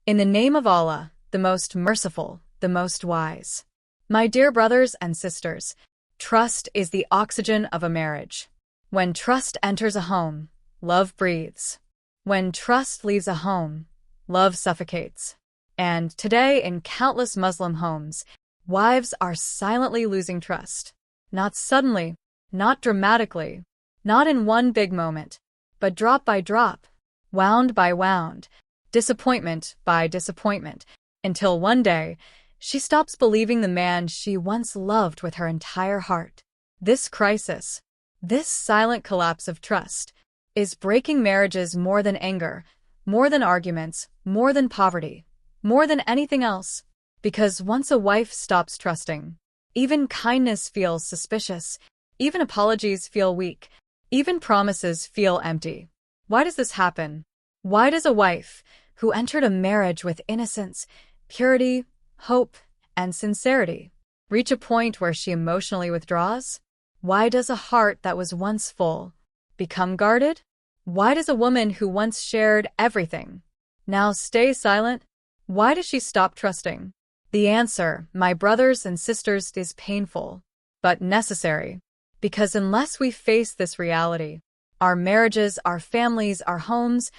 In the name of Allah, the most merciful, the most wise. My dear brothers and sisters, trust is the oxygen of a marriage. When trust enters a home, love breathes. When trust leaves a home, love suffocates. And today, in countless Muslim homes, wives are silently losing trust. Not suddenly, not dramatically, not in one big moment, but drop by drop, wound by wound, disappointment by disappointment, until one day, she stops believing the man she once loved with her entire heart. This crisis, this silent collapse of trust, is breaking marriages more than anger, more than arguments, more than poverty, more than anything else. Because once a wife stops trusting, even kindness feels suspicious, even apologies feel weak, even promises feel empty. Why does this happen? Why does a wife, who entered a marriage with innocence, purity, hope, and sincerity, reach a point where she emotionally withdraws? Why does a heart that was once full become guarded? Why does a woman who once shared everything now stay silent? Why does she stop trusting? The answer, my brothers and sisters, is painful, but necessary. Because unless we face this reality, our marriages, our families, our homes,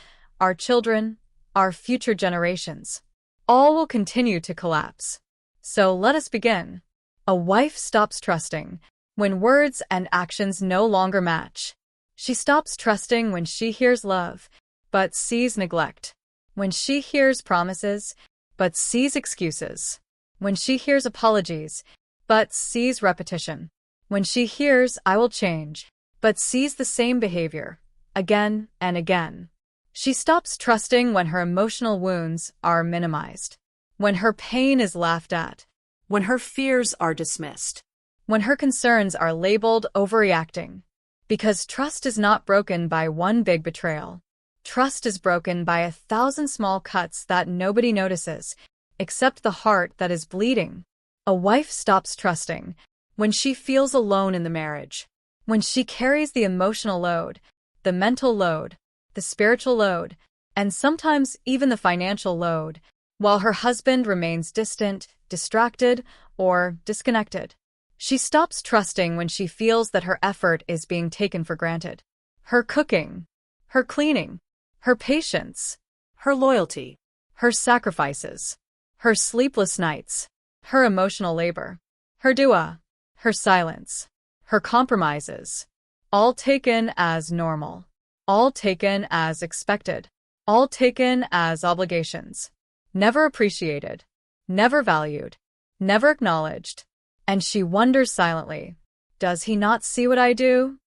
our children, our future generations, all will continue to collapse. So let us begin. A wife stops trusting when words and actions no longer match. She stops trusting when she hears love, but sees neglect. When she hears promises, but sees excuses. When she hears apologies, but sees repetition. When she hears, "I will change," but sees the same behavior, again and again. She stops trusting when her emotional wounds are minimized, when her pain is laughed at, when her fears are dismissed, when her concerns are labeled overreacting. Because trust is not broken by one big betrayal. Trust is broken by 1,000 small cuts that nobody notices, except the heart that is bleeding. A wife stops trusting when she feels alone in the marriage, when she carries the emotional load, the mental load, the spiritual load, and sometimes even the financial load, while her husband remains distant, distracted, or disconnected. She stops trusting when she feels that her effort is being taken for granted. Her cooking, her cleaning, her patience, her loyalty, her sacrifices, her sleepless nights, her emotional labor, her dua, her silence, her compromises, all taken as normal, all taken as expected, all taken as obligations, never appreciated, never valued, never acknowledged. And she wonders silently, does he not see what I do?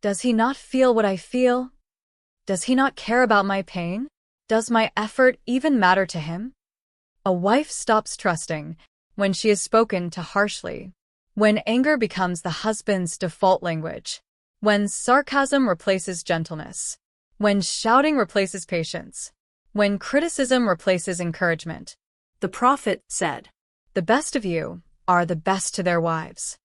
Does he not feel what I feel? Does he not care about my pain? Does my effort even matter to him? A wife stops trusting when she is spoken to harshly, when anger becomes the husband's default language, when sarcasm replaces gentleness, when shouting replaces patience, when criticism replaces encouragement. The Prophet said, "The best of you are the best to their wives."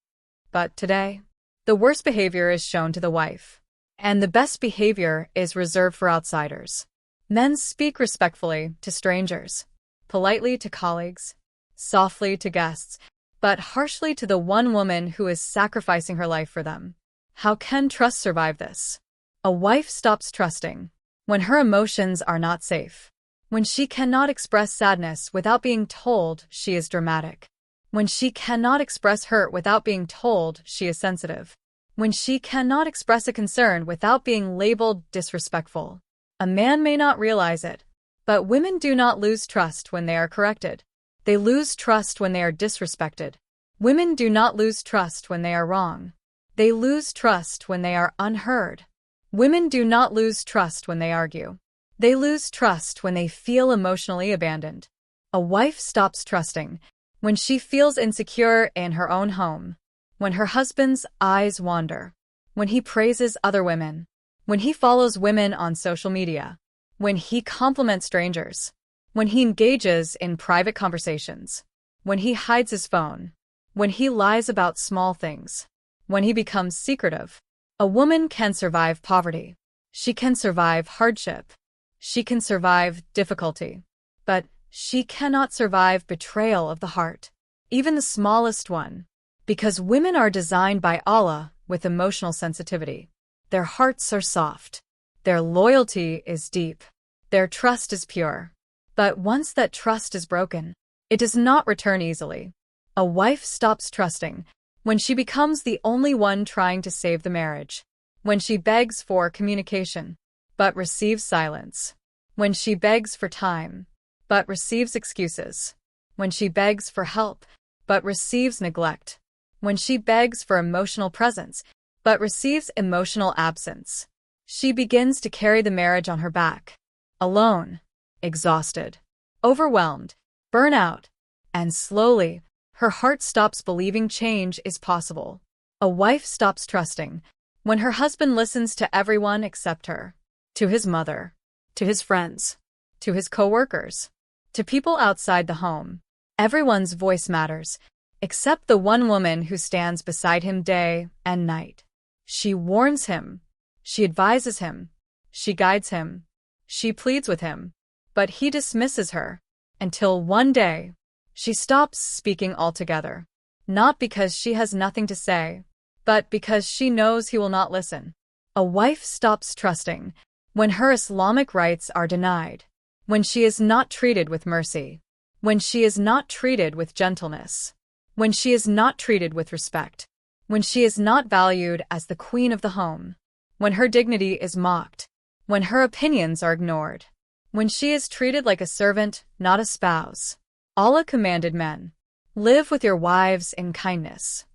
But today, the worst behavior is shown to the wife, and the best behavior is reserved for outsiders. Men speak respectfully to strangers, politely to colleagues, softly to guests, but harshly to the one woman who is sacrificing her life for them. How can trust survive this? A wife stops trusting when her emotions are not safe, when she cannot express sadness without being told she is dramatic, when she cannot express hurt without being told she is sensitive, when she cannot express a concern without being labeled disrespectful. A man may not realize it, but women do not lose trust when they are corrected. They lose trust when they are disrespected. Women do not lose trust when they are wrong. They lose trust when they are unheard. Women do not lose trust when they argue. They lose trust when they feel emotionally abandoned. A wife stops trusting when she feels insecure in her own home, when her husband's eyes wander, when he praises other women, when he follows women on social media, when he compliments strangers, when he engages in private conversations, when he hides his phone, when he lies about small things, when he becomes secretive. A woman can survive poverty. She can survive hardship. She can survive difficulty. But She cannot survive betrayal of the heart, even the smallest one. Because women are designed by Allah with emotional sensitivity. Their hearts are soft. Their loyalty is deep. Their trust is pure. But once that trust is broken, it does not return easily. A wife stops trusting when she becomes the only one trying to save the marriage. When she begs for communication, but receives silence. When she begs for time, but receives excuses. When she begs for help, but receives neglect. When she begs for emotional presence, but receives emotional absence. She begins to carry the marriage on her back. Alone, exhausted, overwhelmed, burnout, and slowly, her heart stops believing change is possible. A wife stops trusting when her husband listens to everyone except her. To his mother, to his friends, to his co-workers, to people outside the home. Everyone's voice matters, except the one woman who stands beside him day and night. She warns him. She advises him. She guides him. She pleads with him. But he dismisses her. Until one day, she stops speaking altogether. Not because she has nothing to say, but because she knows he will not listen. A wife stops trusting when her Islamic rights are denied, when she is not treated with mercy, when she is not treated with gentleness, when she is not treated with respect, when she is not valued as the queen of the home, when her dignity is mocked, when her opinions are ignored, when she is treated like a servant, not a spouse. Allah commanded men, live with your wives in kindness.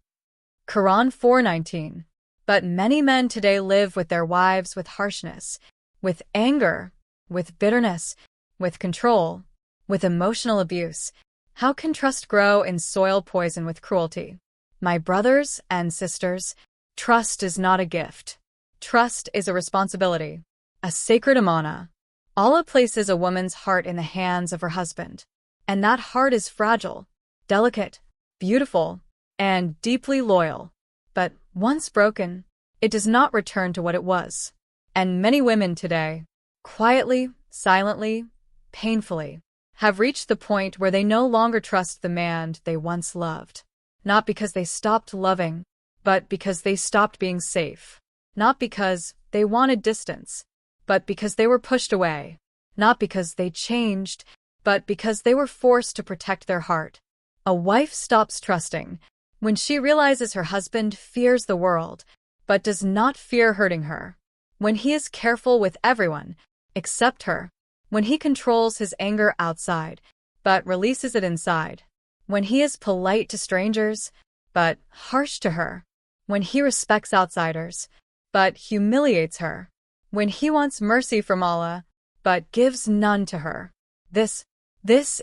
Quran 4:19. But many men today live with their wives with harshness, with anger, with bitterness, with control, with emotional abuse. How can trust grow in soil poisoned with cruelty? My brothers and sisters, trust is not a gift. Trust is a responsibility, a sacred Amanah. Allah places a woman's heart in the hands of her husband, and that heart is fragile, delicate, beautiful, and deeply loyal. But once broken, it does not return to what it was. And many women today, quietly, silently, painfully, have reached the point where they no longer trust the man they once loved. Not because they stopped loving, but because they stopped being safe. Not because they wanted distance, but because they were pushed away. Not because they changed, but because they were forced to protect their heart. A wife stops trusting when she realizes her husband fears the world, but does not fear hurting her. When he is careful with everyone, except her. When he controls his anger outside, but releases it inside. When he is polite to strangers, but harsh to her. When he respects outsiders, but humiliates her. When he wants mercy from Allah, but gives none to her. This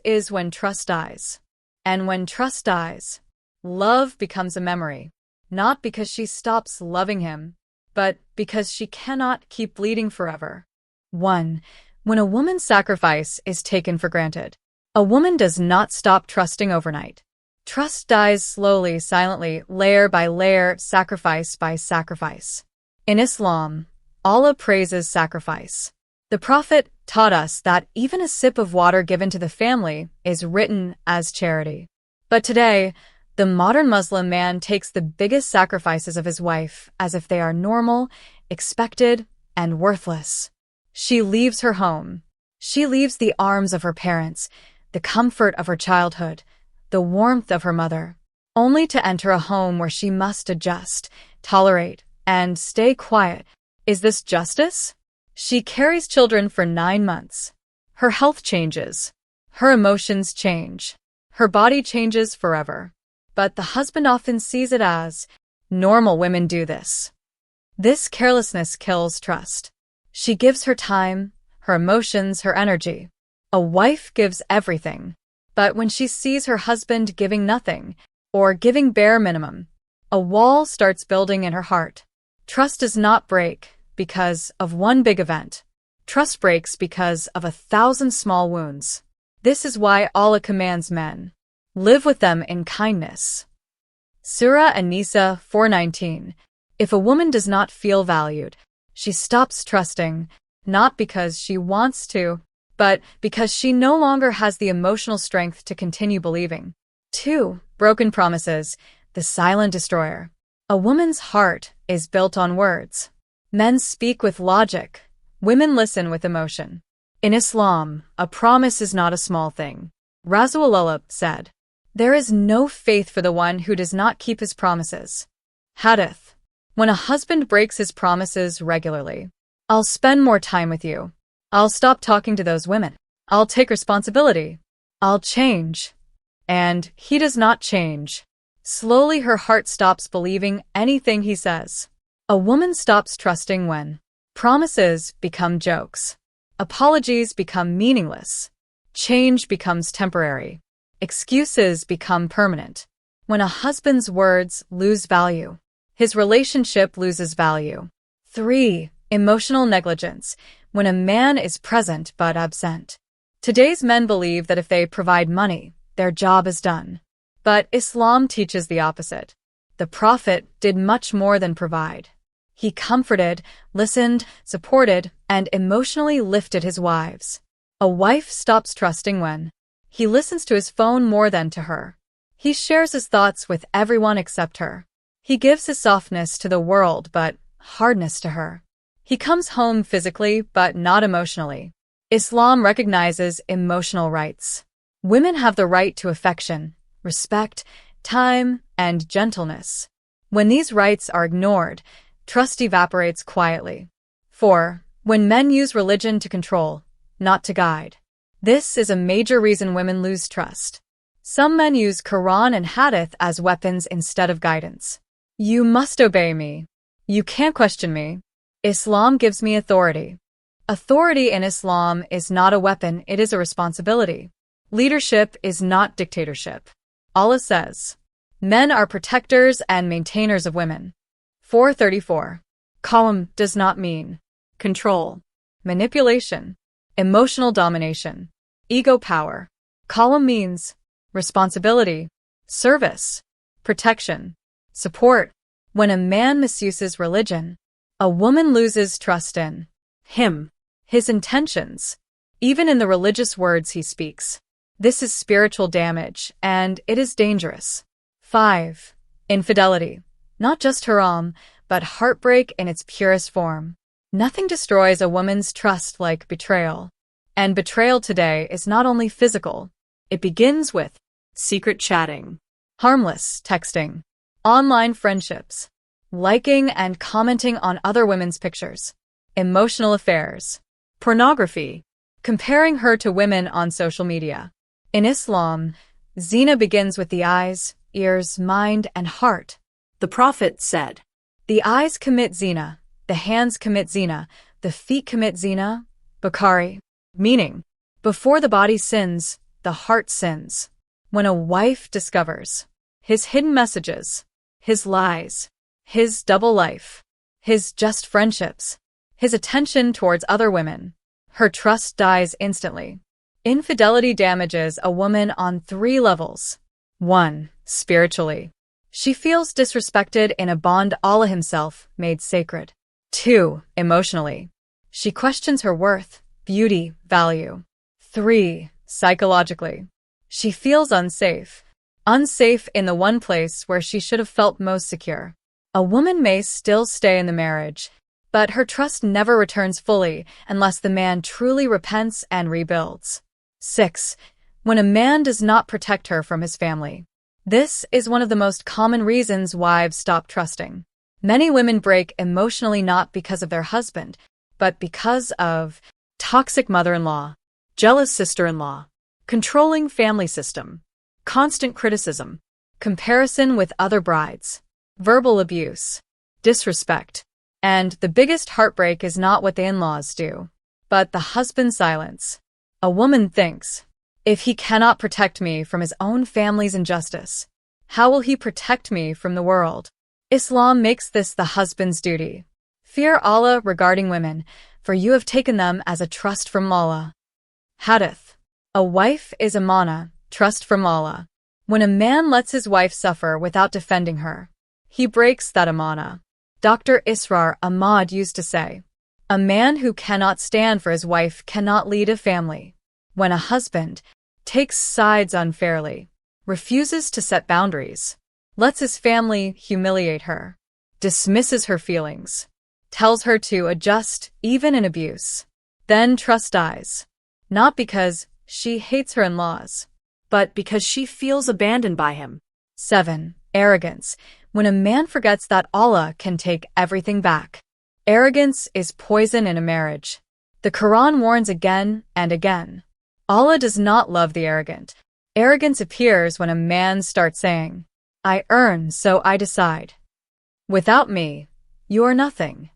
is when trust dies. And when trust dies, love becomes a memory. Not because she stops loving him, but because she cannot keep bleeding forever. 1. When a woman's sacrifice is taken for granted, a woman does not stop trusting overnight. Trust dies slowly, silently, layer by layer, sacrifice by sacrifice. In Islam, Allah praises sacrifice. The Prophet taught us that even a sip of water given to the family is written as charity. But today, the modern Muslim man takes the biggest sacrifices of his wife as if they are normal, expected, and worthless. She leaves her home. She leaves the arms of her parents, the comfort of her childhood, the warmth of her mother, only to enter a home where she must adjust, tolerate, and stay quiet. Is this justice? She carries children for 9 months. Her health changes. Her emotions change. Her body changes forever. But the husband often sees it as, normal women do this. This carelessness kills trust. She gives her time, her emotions, her energy. A wife gives everything. But when she sees her husband giving nothing, or giving bare minimum, a wall starts building in her heart. Trust does not break because of one big event. Trust breaks because of 1,000 small wounds. This is why Allah commands men, live with them in kindness. Surah An-Nisa 4:19. If a woman does not feel valued, she stops trusting, not because she wants to, but because she no longer has the emotional strength to continue believing. 2. Broken promises, the silent destroyer. A woman's heart is built on words. Men speak with logic. Women listen with emotion. In Islam, a promise is not a small thing. Rasulullah said, "There is no faith for the one who does not keep his promises." Hadith. When a husband breaks his promises regularly, "I'll spend more time with you. I'll stop talking to those women. I'll take responsibility. I'll change," and he does not change, slowly her heart stops believing anything he says. A woman stops trusting when promises become jokes, apologies become meaningless, change becomes temporary, excuses become permanent. When a husband's words lose value, his relationship loses value. 3. Emotional negligence, when a man is present but absent. Today's men believe that if they provide money, their job is done. But Islam teaches the opposite. The Prophet did much more than provide. He comforted, listened, supported, and emotionally lifted his wives. A wife stops trusting when he listens to his phone more than to her. He shares his thoughts with everyone except her. He gives his softness to the world but hardness to her. He comes home physically but not emotionally. Islam recognizes emotional rights. Women have the right to affection, respect, time, and gentleness. When these rights are ignored, trust evaporates quietly. 4. When men use religion to control, not to guide. This is a major reason women lose trust. Some men use Qur'an and Hadith as weapons instead of guidance. "You must obey me. You can't question me. Islam gives me authority." Authority in Islam is not a weapon, it is a responsibility. Leadership is not dictatorship. Allah says, "Men are protectors and maintainers of women." 434. Qawm does not mean control, manipulation, emotional domination, ego power. Qawm means responsibility, service, protection, support. When a man misuses religion, a woman loses trust in him, his intentions, even in the religious words he speaks. This is spiritual damage, and it is dangerous. 5. Infidelity. Not just haram, but heartbreak in its purest form. Nothing destroys a woman's trust like betrayal. And betrayal today is not only physical. It begins with secret chatting, harmless texting, online friendships, liking and commenting on other women's pictures, emotional affairs, pornography, comparing her to women on social media. In Islam, zina begins with the eyes, ears, mind, and heart. The Prophet said, "The eyes commit zina, the hands commit zina, the feet commit zina." Bukhari. Meaning, before the body sins, the heart sins. When a wife discovers his hidden messages, his lies, his double life, his just friendships, his attention towards other women, her trust dies instantly. Infidelity damages a woman on 3 levels. 1. Spiritually. She feels disrespected in a bond Allah Himself made sacred. 2. Emotionally. She questions her worth, beauty, value. 3. Psychologically. She feels unsafe. Unsafe in the one place where she should have felt most secure. A woman may still stay in the marriage, but her trust never returns fully unless the man truly repents and rebuilds. 6. When a man does not protect her from his family. This is one of the most common reasons wives stop trusting. Many women break emotionally not because of their husband, but because of toxic mother-in-law, jealous sister-in-law, controlling family system, constant criticism, comparison with other brides, verbal abuse, disrespect. And the biggest heartbreak is not what the in-laws do, but the husband's silence. A woman thinks, if he cannot protect me from his own family's injustice, how will he protect me from the world? Islam makes this the husband's duty. Fear Allah regarding women, for you have taken them as a trust from Allah. Hadith. A wife is Amanah, trust from Allah. When a man lets his wife suffer without defending her, he breaks that Amanah. Dr Israr Ahmad used to say, A man who cannot stand for his wife cannot lead a family. When a husband takes sides unfairly, refuses to set boundaries, lets his family humiliate her, dismisses her feelings, tells her to adjust even in abuse, then trust dies. Not because she hates her in-laws, but because she feels abandoned by him. 7. Arrogance. When a man forgets that Allah can take everything back. Arrogance is poison in a marriage. The Quran warns again and again. Allah does not love the arrogant. Arrogance appears when a man starts saying, I earn, so I decide. Without me, you are nothing.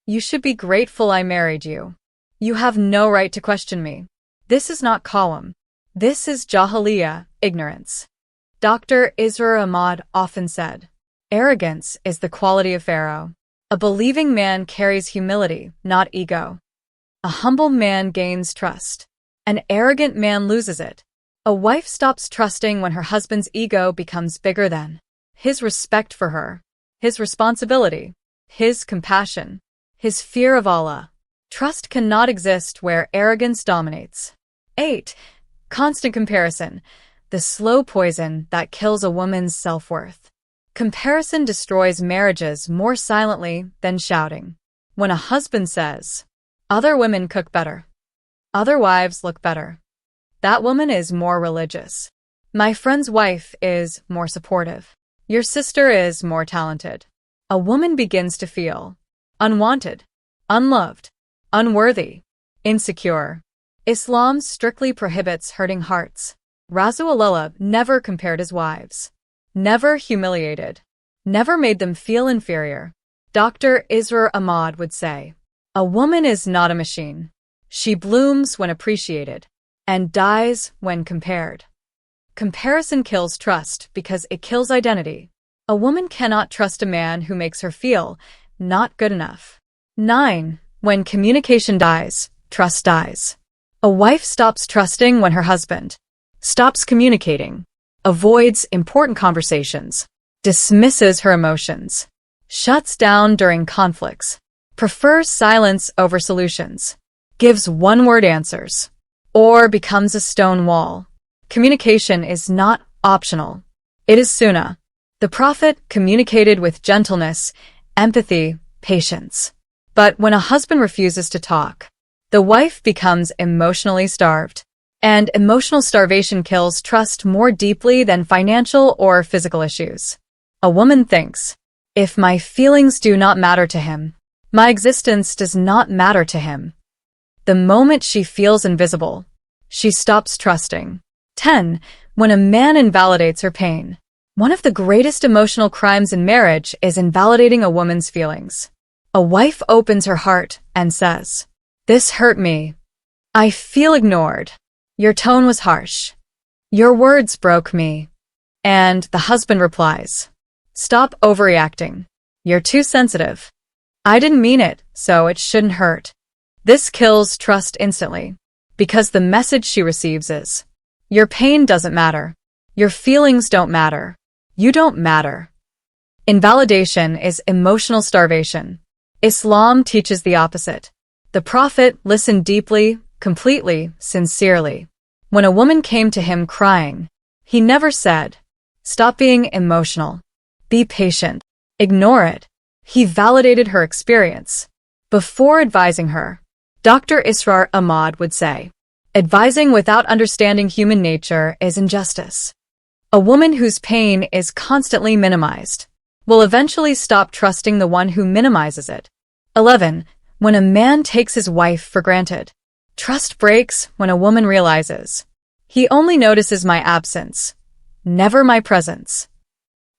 You should be grateful I married you. You have no right to question me. This is not Qawm. This is Jahiliyyah, ignorance. Dr Israr Ahmad often said, arrogance is the quality of Pharaoh. A believing man carries humility, not ego. A humble man gains trust. An arrogant man loses it. A wife stops trusting when her husband's ego becomes bigger than his respect for her, his responsibility, his compassion, his fear of Allah. Trust cannot exist where arrogance dominates. 8. Constant comparison, the slow poison that kills a woman's self-worth. Comparison destroys marriages more silently than shouting. When a husband says, other women cook better, other wives look better, that woman is more religious, my friend's wife is more supportive, your sister is more talented, a woman begins to feel unwanted, unloved, unworthy, insecure. Islam strictly prohibits hurting hearts. Rasulullah never compared his wives, never humiliated, never made them feel inferior. Dr Israr Ahmad would say, a woman is not a machine. She blooms when appreciated and dies when compared. Comparison kills trust because it kills identity. A woman cannot trust a man who makes her feel not good enough. 9. When communication dies, trust dies. A wife stops trusting when her husband stops communicating, avoids important conversations, dismisses her emotions, shuts down during conflicts, prefers silence over solutions, gives one-word answers, or becomes a stone wall. Communication is not optional. It is sunnah. The Prophet communicated with gentleness, empathy, patience. But when a husband refuses to talk, the wife becomes emotionally starved. And emotional starvation kills trust more deeply than financial or physical issues. A woman thinks, if my feelings do not matter to him, my existence does not matter to him. The moment she feels invisible, she stops trusting. 10. When a man invalidates her pain. One of the greatest emotional crimes in marriage is invalidating a woman's feelings. A wife opens her heart and says, this hurt me. I feel ignored. Your tone was harsh. Your words broke me. And the husband replies, stop overreacting. You're too sensitive. I didn't mean it, so it shouldn't hurt. This kills trust instantly, because the message she receives is, your pain doesn't matter. Your feelings don't matter. You don't matter. Invalidation is emotional starvation. Islam teaches the opposite. The Prophet listened deeply, completely, sincerely. When a woman came to him crying, he never said, stop being emotional. Be patient. Ignore it. He validated her experience. Before advising her, Dr Israr Ahmad would say, advising without understanding human nature is injustice. A woman whose pain is constantly minimized will eventually stop trusting the one who minimizes it. 11. When a man takes his wife for granted. Trust breaks when a woman realizes, he only notices my absence, never my presence.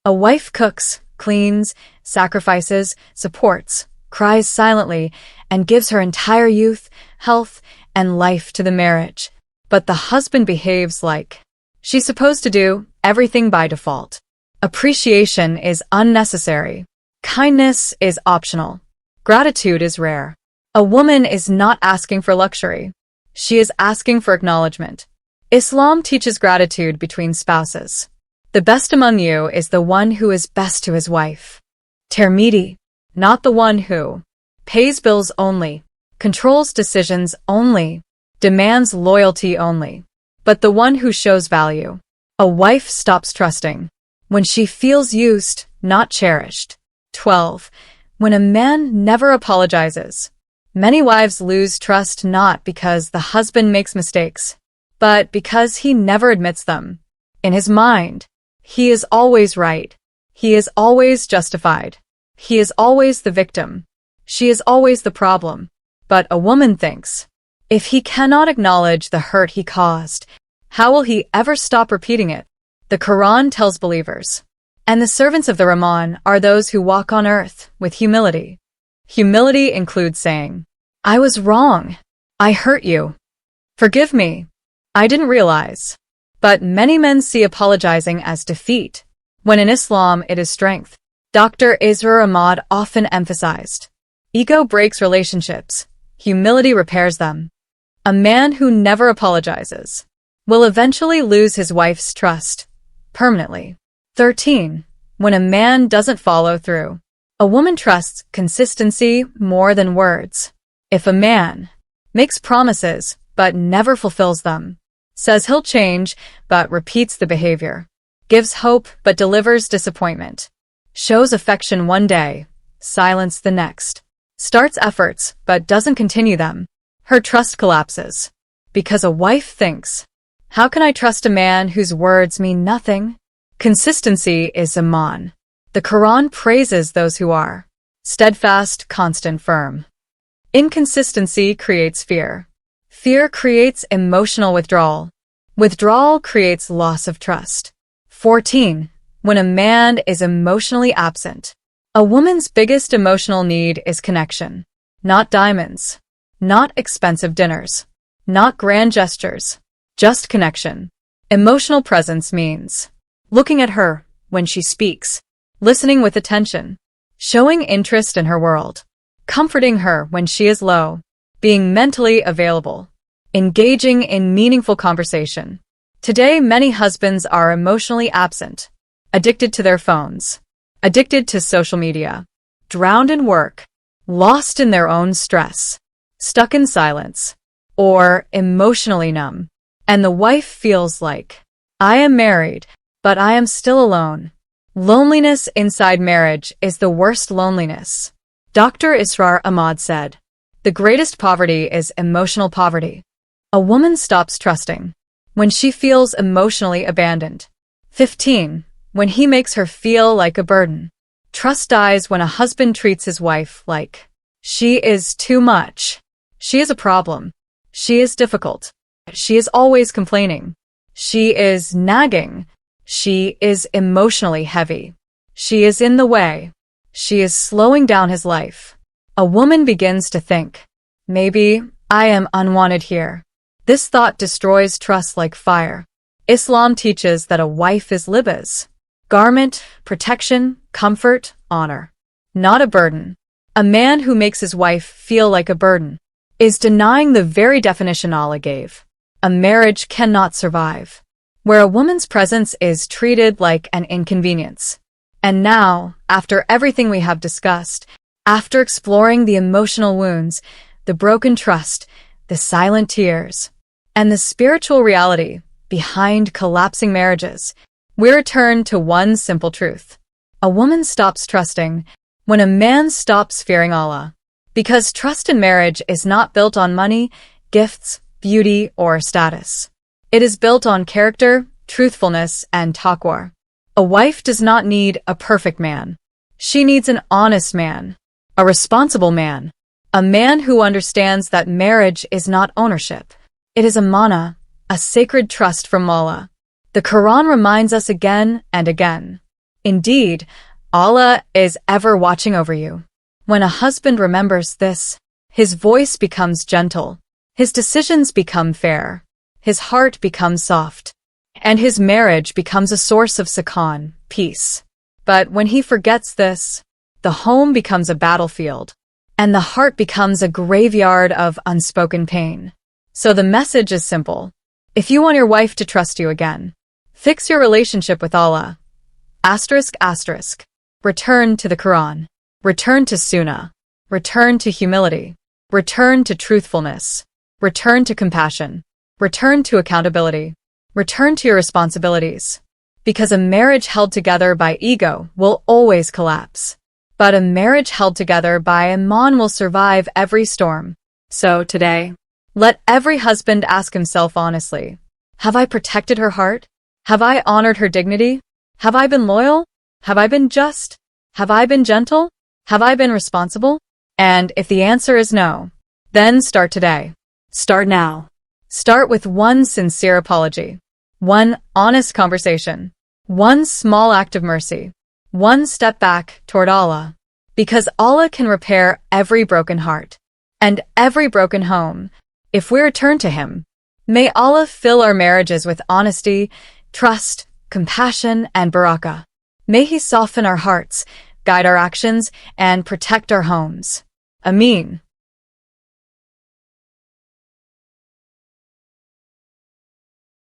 A wife cooks, cleans, sacrifices, supports, cries silently, and gives her entire youth, health, and life to the marriage. But the husband behaves like she's supposed to do everything by default. Appreciation is unnecessary. Kindness is optional. Gratitude is rare. A woman is not asking for luxury. She is asking for acknowledgement. Islam teaches gratitude between spouses. The best among you is the one who is best to his wife. Tirmidhi, not the one who pays bills only. controls decisions only, demands loyalty only. But the one who shows value. A wife stops trusting when she feels used, not cherished. 12. When a man never apologizes. Many wives lose trust not because the husband makes mistakes, but because he never admits them. In his mind, he is always right. He is always justified. He is always the victim. She is always the problem. But a woman thinks, if he cannot acknowledge the hurt he caused, how will he ever stop repeating it? The Quran tells believers, and the servants of the Rahman are those who walk on earth with humility. Humility includes saying, I was wrong. I hurt you. Forgive me. I didn't realize. But many men see apologizing as defeat, when in Islam it is strength. Dr. Israr Ahmad often emphasized, ego breaks relationships, humility repairs them. A man who never apologizes will eventually lose his wife's trust, permanently. 13. When a man doesn't follow through. A woman trusts consistency more than words. If a man makes promises but never fulfills them, says he'll change but repeats the behavior, gives hope but delivers disappointment, shows affection one day, silence the next, starts efforts but doesn't continue them, her trust collapses. Because a wife thinks, how can I trust a man whose words mean nothing? Consistency is Amanah. The Quran praises those who are steadfast, constant, firm. Inconsistency creates fear. Fear creates emotional withdrawal. Withdrawal creates loss of trust. 14. When a man is emotionally absent. A woman's biggest emotional need is connection. Not diamonds. Not expensive dinners. Not grand gestures. Just connection. Emotional presence means looking at her when she speaks, listening with attention, showing interest in her world, comforting her when she is low, being mentally available, engaging in meaningful conversation. Today, many husbands are emotionally absent, addicted to their phones, addicted to social media, drowned in work, lost in their own stress, stuck in silence, or emotionally numb. And the wife feels like, I am married, but I am still alone. Loneliness inside marriage is the worst loneliness. Dr. Israr Ahmad said, the greatest poverty is emotional poverty. A woman stops trusting when she feels emotionally abandoned. 15. When he makes her feel like a burden. Trust dies when a husband treats his wife like she is too much. She is a problem. She is difficult. She is always complaining. She is nagging. She is emotionally heavy. She is in the way. She is slowing down his life. A woman begins to think, maybe I am unwanted here. This thought destroys trust like fire. Islam teaches that a wife is libas, garment, protection, comfort, honor, not a burden. A man who makes his wife feel like a burden is denying the very definition Allah gave. A marriage cannot survive where a woman's presence is treated like an inconvenience. And now, after everything we have discussed, after exploring the emotional wounds, the broken trust, the silent tears, and the spiritual reality behind collapsing marriages, we return to one simple truth. A woman stops trusting when a man stops fearing Allah. Because trust in marriage is not built on money, gifts, beauty, or status. It is built on character, truthfulness, and taqwa. A wife does not need a perfect man. She needs an honest man, a responsible man, a man who understands that marriage is not ownership. It is Amanah, a sacred trust from Allah. The Quran reminds us again and again. Indeed, Allah is ever watching over you. When a husband remembers this, his voice becomes gentle, his decisions become fair, his heart becomes soft, and his marriage becomes a source of sakan, peace. But when he forgets this, the home becomes a battlefield, and the heart becomes a graveyard of unspoken pain. So the message is simple. If you want your wife to trust you again, fix your relationship with Allah. ***. Return to the Quran. Return to Sunnah. Return to humility. Return to truthfulness. Return to compassion. Return to accountability. Return to your responsibilities. Because a marriage held together by ego will always collapse. But a marriage held together by Iman will survive every storm. So today, Let every husband ask himself honestly, have I protected her heart? Have I honored her dignity? Have I been loyal? Have I been just? Have I been gentle? Have I been responsible? And if the answer is no, then start today. start now. Start with one sincere apology, one honest conversation, one small act of mercy, one step back toward Allah. Because Allah can repair every broken heart and every broken home if we return to Him. May Allah fill our marriages with honesty, trust, compassion, and barakah. May He soften our hearts, guide our actions, and protect our homes. Ameen.